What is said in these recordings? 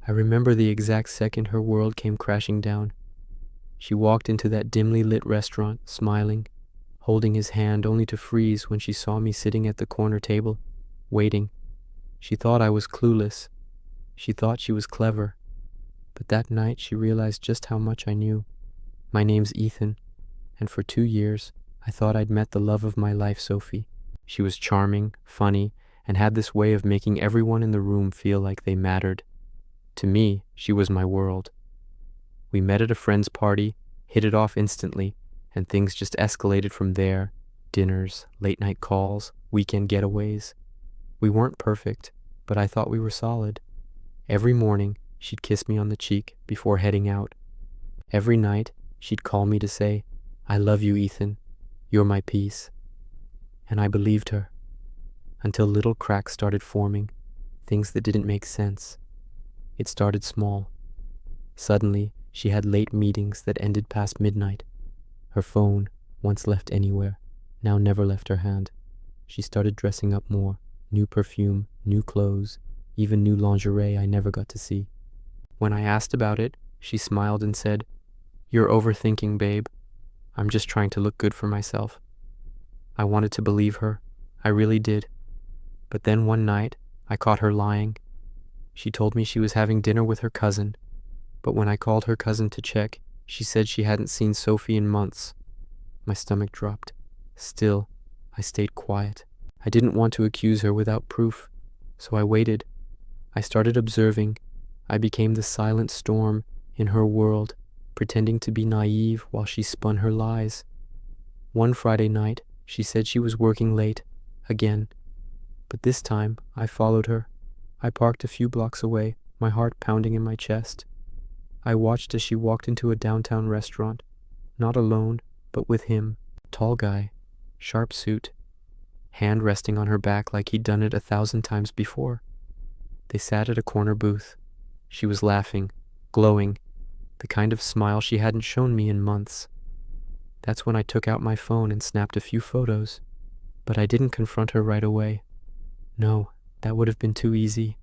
I remember the exact second her world came crashing down. She walked into that dimly lit restaurant, smiling, holding his hand only to freeze when she saw me sitting at the corner table, waiting. She thought I was clueless. She thought she was clever. But that night she realized just how much I knew. My name's Ethan, and for 2 years, I thought I'd met the love of my life, Sophie. She was charming, funny, and had this way of making everyone in the room feel like they mattered. To me, she was my world. We met at a friend's party, hit it off instantly, and things just escalated from there. Dinners, late-night calls, weekend getaways. We weren't perfect, but I thought we were solid. Every morning, she'd kiss me on the cheek before heading out. Every night, she'd call me to say, "I love you, Ethan. You're my peace." And I believed her, until little cracks started forming, things that didn't make sense. It started small. Suddenly, she had late meetings that ended past midnight. Her phone, once left anywhere, now never left her hand. She started dressing up more, new perfume, new clothes, even new lingerie I never got to see. When I asked about it, she smiled and said, "You're overthinking, babe. I'm just trying to look good for myself." I wanted to believe her. I really did. But then one night, I caught her lying. She told me she was having dinner with her cousin, but when I called her cousin to check, she said she hadn't seen Sophie in months. My stomach dropped. Still, I stayed quiet. I didn't want to accuse her without proof, so I waited. I started observing. I became the silent storm in her world, pretending to be naive while she spun her lies. One Friday night, she said she was working late, again. But this time, I followed her. I parked a few blocks away, my heart pounding in my chest. I watched as she walked into a downtown restaurant, not alone, but with him, tall guy, sharp suit, hand resting on her back like he'd done it 1,000 times before. They sat at a corner booth. She was laughing, glowing, the kind of smile she hadn't shown me in months. That's when I took out my phone and snapped a few photos, but I didn't confront her right away. No, that would have been too easy,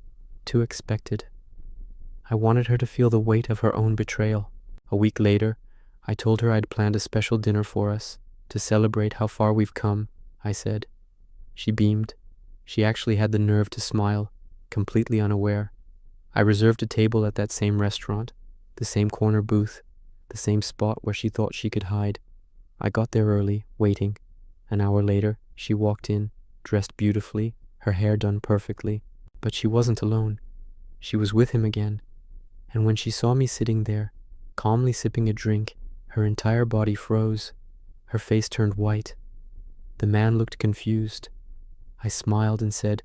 too expected. I wanted her to feel the weight of her own betrayal. A week later, I told her I'd planned a special dinner for us, to celebrate how far we've come, I said. She beamed. She actually had the nerve to smile, completely unaware. I reserved a table at that same restaurant, the same corner booth, the same spot where she thought she could hide. I got there early, waiting. An hour later, she walked in, dressed beautifully, her hair done perfectly. But she wasn't alone. She was with him again. And when she saw me sitting there, calmly sipping a drink, her entire body froze. Her face turned white. The man looked confused. I smiled and said,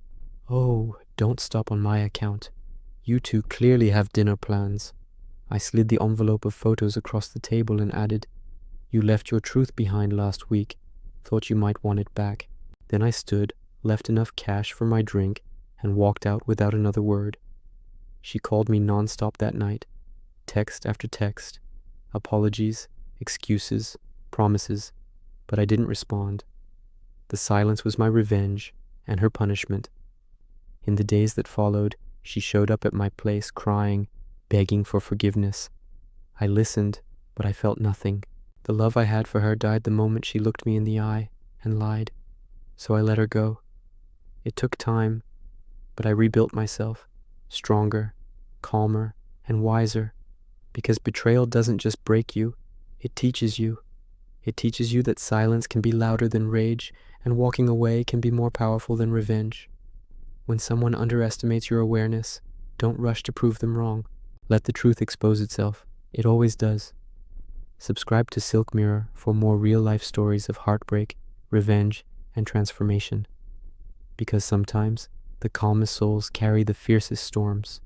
"Oh, don't stop on my account. You two clearly have dinner plans." I slid the envelope of photos across the table and added, "You left your truth behind last week. Thought you might want it back." Then I stood, left enough cash for my drink, and walked out without another word. She called me nonstop that night, text after text, apologies, excuses, promises, but I didn't respond. The silence was my revenge and her punishment. In the days that followed, she showed up at my place crying, begging for forgiveness. I listened, but I felt nothing. The love I had for her died the moment she looked me in the eye and lied, so I let her go. It took time, but I rebuilt myself, stronger, calmer, and wiser, because betrayal doesn't just break you, it teaches you. It teaches you that silence can be louder than rage, and walking away can be more powerful than revenge. When someone underestimates your awareness, don't rush to prove them wrong. Let the truth expose itself. It always does. Subscribe to SilkMirror for more real-life stories of heartbreak, revenge, and transformation. Because sometimes, the calmest souls carry the fiercest storms.